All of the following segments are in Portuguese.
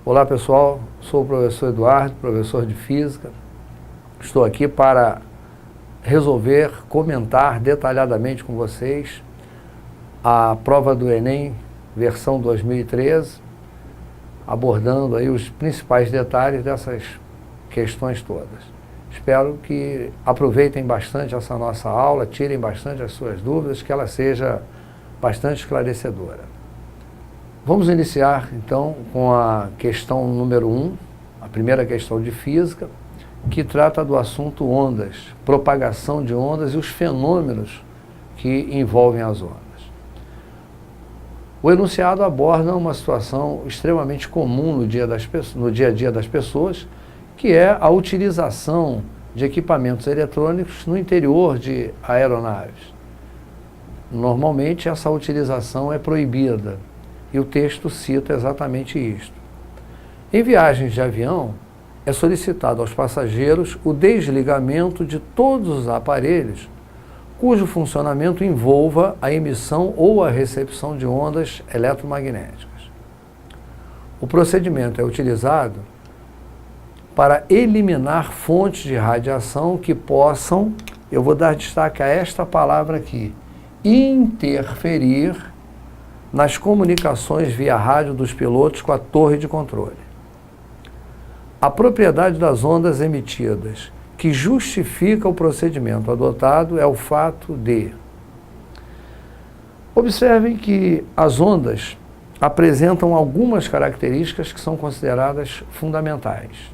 Olá pessoal, sou o professor Eduardo, professor de Física. Estou aqui para resolver, comentar detalhadamente com vocês a prova do Enem, versão 2013, abordando aí os principais detalhes dessas questões todas. Espero que aproveitem bastante essa nossa aula, tirem bastante as suas dúvidas, que ela seja bastante esclarecedora. Vamos iniciar, então, com a questão número 1, a primeira questão de física, que trata do assunto ondas, propagação de ondas e os fenômenos que envolvem as ondas. O enunciado aborda uma situação extremamente comum no dia a dia das pessoas, que é a utilização de equipamentos eletrônicos no interior de aeronaves. Normalmente, essa utilização é proibida, e o texto cita exatamente isto. Em viagens de avião, é solicitado aos passageiros o desligamento de todos os aparelhos cujo funcionamento envolva a emissão ou a recepção de ondas eletromagnéticas. O procedimento é utilizado para eliminar fontes de radiação que possam, eu vou dar destaque a esta palavra aqui, interferir nas comunicações via rádio dos pilotos com a torre de controle. A propriedade das ondas emitidas que justifica o procedimento adotado é o fato de... Observem que as ondas apresentam algumas características que são consideradas fundamentais.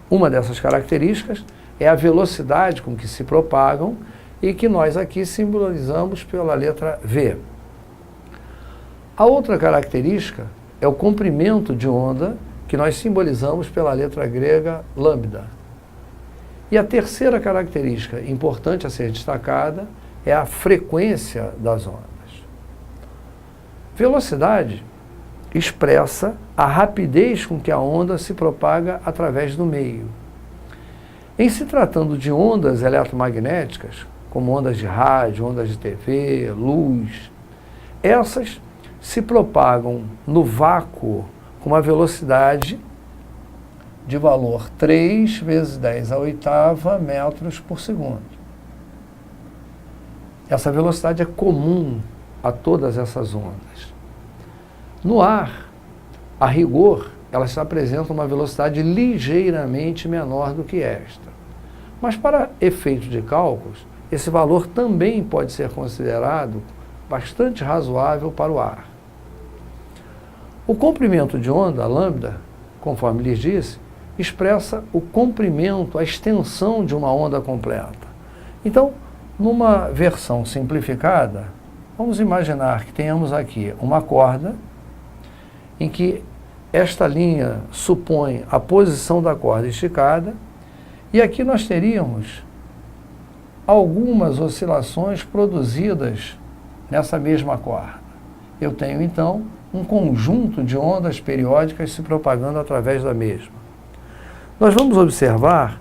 Uma dessas características é a velocidade com que se propagam e que nós aqui simbolizamos pela letra V. A outra característica é o comprimento de onda, que nós simbolizamos pela letra grega lambda. E a terceira característica importante a ser destacada é a frequência das ondas. Velocidade expressa a rapidez com que a onda se propaga através do meio. Em se tratando de ondas eletromagnéticas, como ondas de rádio, ondas de TV, luz, essas se propagam no vácuo com uma velocidade de valor 3 vezes 10 à oitava metros por segundo. Essa velocidade é comum a todas essas ondas. No ar, a rigor, elas apresentam uma velocidade ligeiramente menor do que esta. Mas para efeitos de cálculos, esse valor também pode ser considerado bastante razoável para o ar. O comprimento de onda, lambda, conforme lhes disse, expressa o comprimento, a extensão de uma onda completa. Então, numa versão simplificada, vamos imaginar que tenhamos aqui uma corda em que esta linha supõe a posição da corda esticada e aqui nós teríamos algumas oscilações produzidas nessa mesma corda. Eu tenho, então, um conjunto de ondas periódicas se propagando através da mesma. Nós vamos observar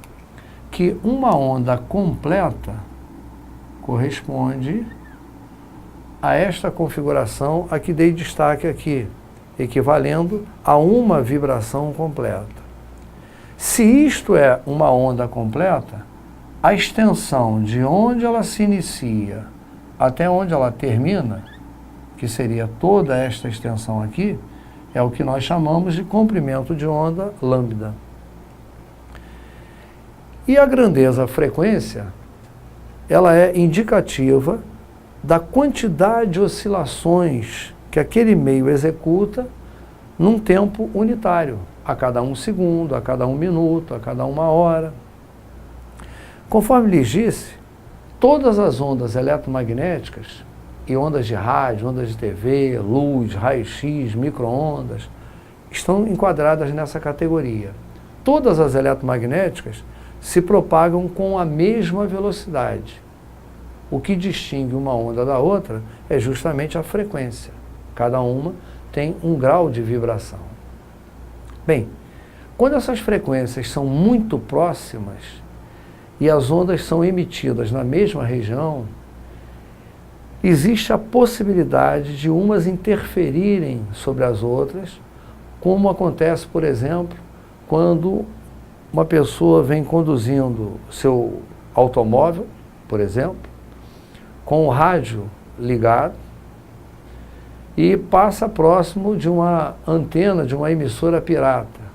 que uma onda completa corresponde a esta configuração a que dei destaque aqui, equivalendo a uma vibração completa. Se isto é uma onda completa, a extensão de onde ela se inicia até onde ela termina, que seria toda esta extensão aqui, é o que nós chamamos de comprimento de onda lambda. E a grandeza frequência, ela é indicativa da quantidade de oscilações que aquele meio executa num tempo unitário, a cada 1 segundo, a cada 1 minuto, a cada 1 hora. Conforme lhes disse, todas as ondas eletromagnéticas e ondas de rádio, ondas de TV, luz, raio-x, micro-ondas, estão enquadradas nessa categoria. Todas as eletromagnéticas se propagam com a mesma velocidade. O que distingue uma onda da outra é justamente a frequência. Cada uma tem um grau de vibração. Bem, quando essas frequências são muito próximas e as ondas são emitidas na mesma região, existe a possibilidade de umas interferirem sobre as outras como acontece, por exemplo, quando uma pessoa vem conduzindo seu automóvel, por exemplo, com o rádio ligado e passa próximo de uma antena de uma emissora pirata.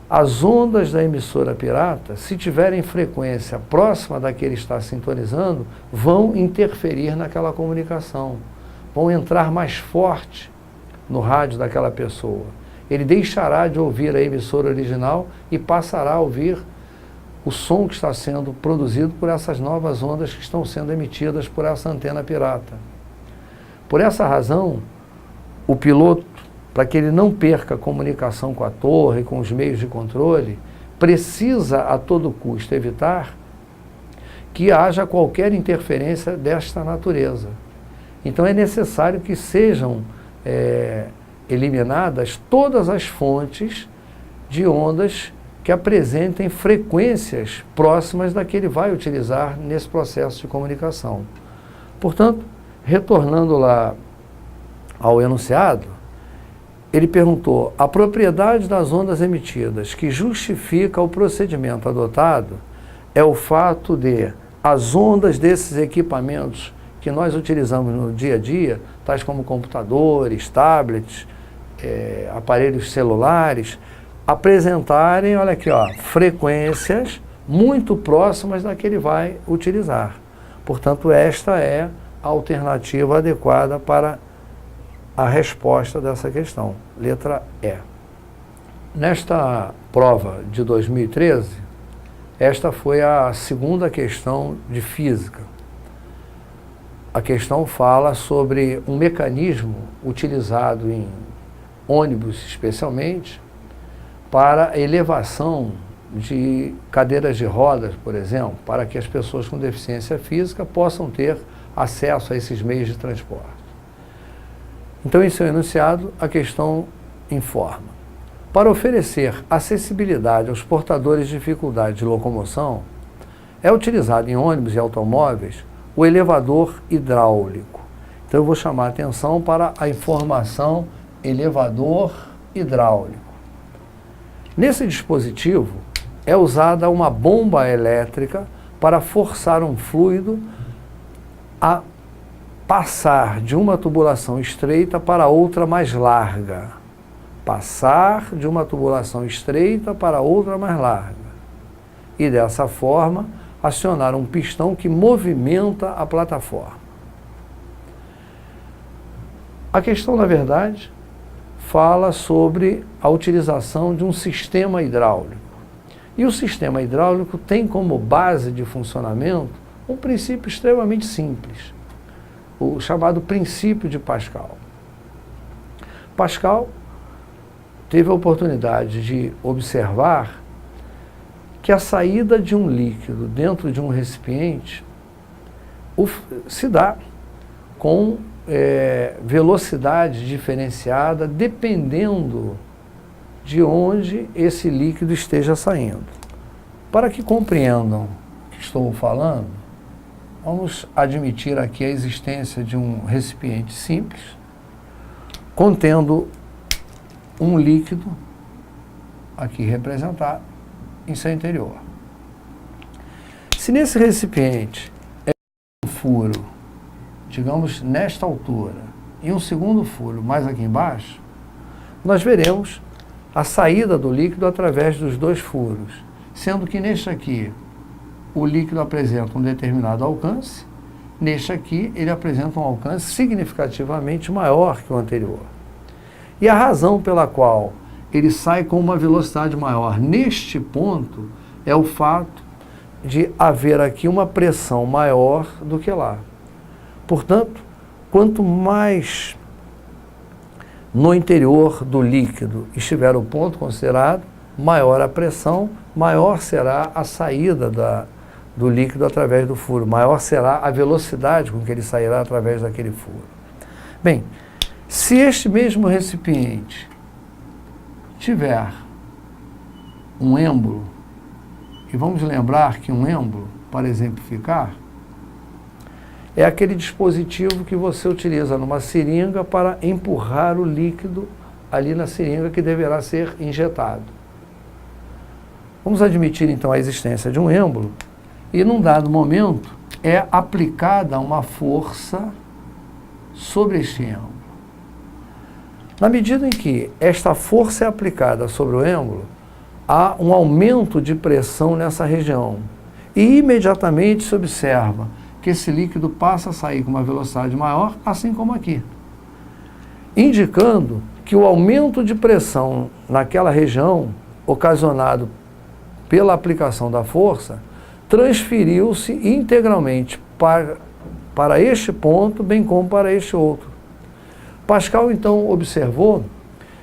As ondas da emissora pirata, se tiverem frequência próxima da que ele está sintonizando, vão interferir naquela comunicação, vão entrar mais forte no rádio daquela pessoa. Ele deixará de ouvir a emissora original e passará a ouvir o som que está sendo produzido por essas novas ondas que estão sendo emitidas por essa antena pirata. Por essa razão, o piloto, para que ele não perca a comunicação com a torre, com os meios de controle, precisa a todo custo evitar que haja qualquer interferência desta natureza. Então é necessário que sejam eliminadas todas as fontes de ondas que apresentem frequências próximas da que ele vai utilizar nesse processo de comunicação. Portanto, retornando lá ao enunciado, ele perguntou: a propriedade das ondas emitidas que justifica o procedimento adotado é o fato de as ondas desses equipamentos que nós utilizamos no dia a dia, tais como computadores, tablets, aparelhos celulares, apresentarem, olha aqui, ó, frequências muito próximas da que ele vai utilizar. Portanto, esta é a alternativa adequada para a resposta dessa questão, letra E. Nesta prova de 2013, esta foi a segunda questão de física. A questão fala sobre um mecanismo utilizado em ônibus, especialmente, para a elevação de cadeiras de rodas, por exemplo, para que as pessoas com deficiência física possam ter acesso a esses meios de transporte. Então, em seu enunciado, a questão informa: para oferecer acessibilidade aos portadores de dificuldade de locomoção, é utilizado em ônibus e automóveis o elevador hidráulico. Então, eu vou chamar a atenção para a informação elevador hidráulico. Nesse dispositivo, é usada uma bomba elétrica para forçar um fluido a passar de uma tubulação estreita para outra mais larga. Passar de uma tubulação estreita para outra mais larga. E dessa forma, acionar um pistão que movimenta a plataforma. A questão, na verdade, fala sobre a utilização de um sistema hidráulico. E o sistema hidráulico tem como base de funcionamento um princípio extremamente simples, o chamado princípio de Pascal. Pascal teve a oportunidade de observar que a saída de um líquido dentro de um recipiente se dá com velocidade diferenciada dependendo de onde esse líquido esteja saindo. Para que compreendam o que estou falando, vamos admitir aqui a existência de um recipiente simples, contendo um líquido, aqui representado, em seu interior. Se nesse recipiente é um furo, digamos nesta altura, e um segundo furo mais aqui embaixo, nós veremos a saída do líquido através dos dois furos, sendo que neste aqui o líquido apresenta um determinado alcance, neste aqui ele apresenta um alcance significativamente maior que o anterior. E a razão pela qual ele sai com uma velocidade maior neste ponto é o fato de haver aqui uma pressão maior do que lá. Portanto, quanto mais no interior do líquido estiver o ponto considerado, maior a pressão, maior será a saída do líquido através do furo, maior será a velocidade com que ele sairá através daquele furo. Bem, se este mesmo recipiente tiver um êmbolo, e vamos lembrar que um êmbolo, para exemplificar, é aquele dispositivo que você utiliza numa seringa para empurrar o líquido ali na seringa que deverá ser injetado. Vamos admitir então a existência de um êmbolo e num dado momento é aplicada uma força sobre este êmbolo. Na medida em que esta força é aplicada sobre o êmbolo, há um aumento de pressão nessa região e imediatamente se observa que esse líquido passa a sair com uma velocidade maior, assim como aqui, indicando que o aumento de pressão naquela região, ocasionado pela aplicação da força, transferiu-se integralmente para este ponto, bem como para este outro. Pascal, então, observou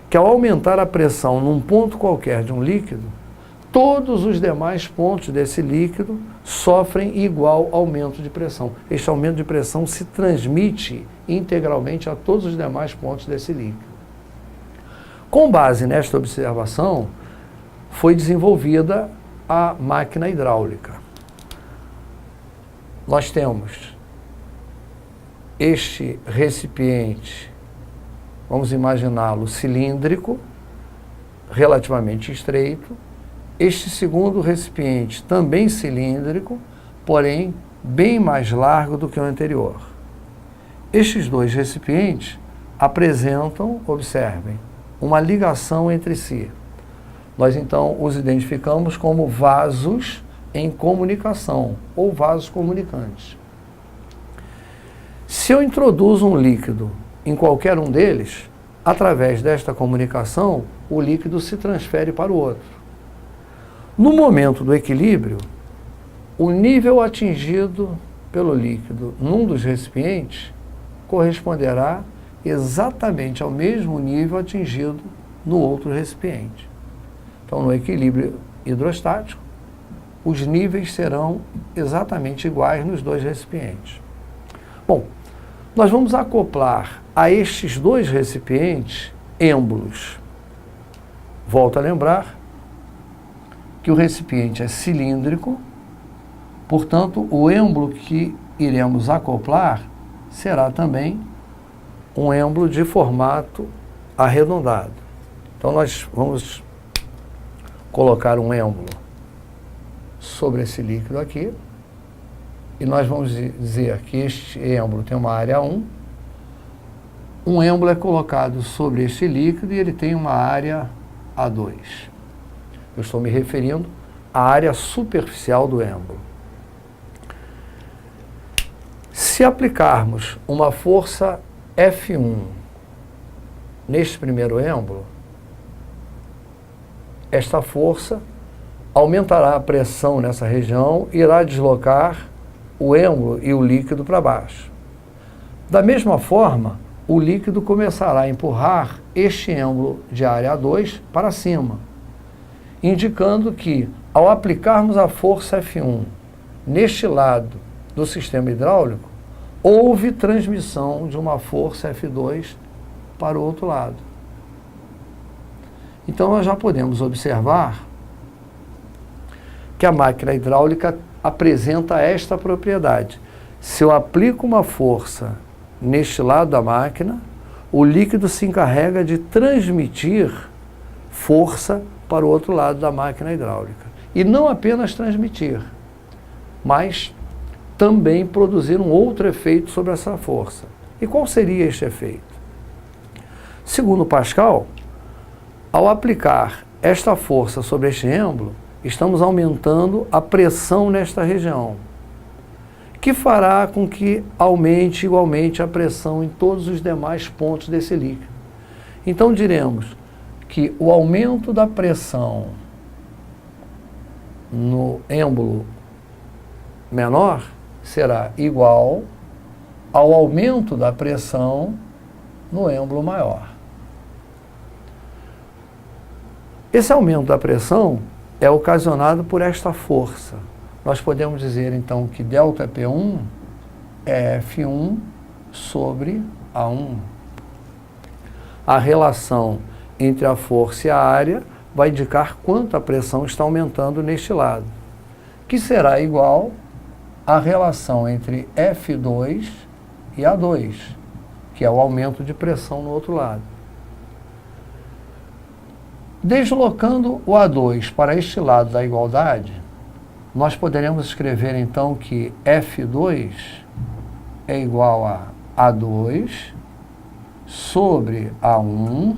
que ao aumentar a pressão num ponto qualquer de um líquido, todos os demais pontos desse líquido sofrem igual aumento de pressão. Este aumento de pressão se transmite integralmente a todos os demais pontos desse líquido. Com base nesta observação, foi desenvolvida a máquina hidráulica. Nós temos este recipiente, vamos imaginá-lo cilíndrico, relativamente estreito, este segundo recipiente também cilíndrico, porém bem mais largo do que o anterior. Estes dois recipientes apresentam, observem, uma ligação entre si. Nós então os identificamos como vasos em comunicação ou vasos comunicantes. Se eu introduzo um líquido em qualquer um deles, através desta comunicação, o líquido se transfere para o outro. No momento do equilíbrio, o nível atingido pelo líquido num dos recipientes corresponderá exatamente ao mesmo nível atingido no outro recipiente. Então, no equilíbrio hidrostático, os níveis serão exatamente iguais nos dois recipientes. Bom, nós vamos acoplar a estes dois recipientes êmbolos. Volto a lembrar que o recipiente é cilíndrico, portanto, o êmbolo que iremos acoplar será também um êmbolo de formato arredondado. Então, nós vamos colocar um êmbolo sobre esse líquido aqui, e nós vamos dizer que este êmbolo tem uma área 1, um êmbolo é colocado sobre este líquido e ele tem uma área A2. Eu estou me referindo à área superficial do êmbolo. Se aplicarmos uma força F1 neste primeiro êmbolo, esta força aumentará a pressão nessa região e irá deslocar o êmbolo e o líquido para baixo. Da mesma forma, o líquido começará a empurrar este êmbolo de área A2 para cima, indicando que, ao aplicarmos a força F1 neste lado do sistema hidráulico, houve transmissão de uma força F2 para o outro lado. Então, nós já podemos observar que a máquina hidráulica apresenta esta propriedade. Se eu aplico uma força neste lado da máquina, o líquido se encarrega de transmitir força para o outro lado da máquina hidráulica. E não apenas transmitir, mas também produzir um outro efeito sobre essa força. E qual seria este efeito? Segundo Pascal, ao aplicar esta força sobre este êmbolo, estamos aumentando a pressão nesta região, que fará com que aumente igualmente a pressão em todos os demais pontos desse líquido. Então diremos que o aumento da pressão no êmbolo menor será igual ao aumento da pressão no êmbolo maior. Esse aumento da pressão é ocasionado por esta força. Nós podemos dizer, então, que ΔP1 é F1 sobre A1. A relação entre a força e a área vai indicar quanto a pressão está aumentando neste lado, que será igual à relação entre F2 e A2, que é o aumento de pressão no outro lado. Deslocando o A2 para este lado da igualdade, nós poderemos escrever então que F2 é igual a A2 sobre A1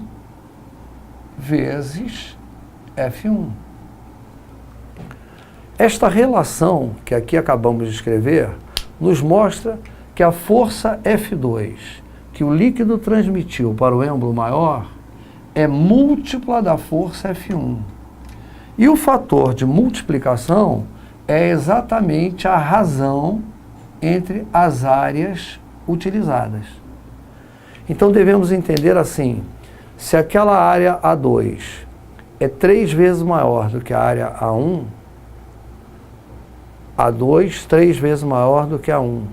vezes F1. Esta relação que aqui acabamos de escrever nos mostra que a força F2 que o líquido transmitiu para o êmbolo maior é múltipla da força F1. E o fator de multiplicação é exatamente a razão entre as áreas utilizadas. Então devemos entender assim, se aquela área A2 é 3 vezes maior do que a área A1, A2 3 vezes maior do que A1,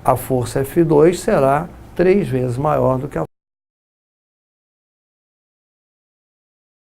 a força F2 será 3 vezes maior do que a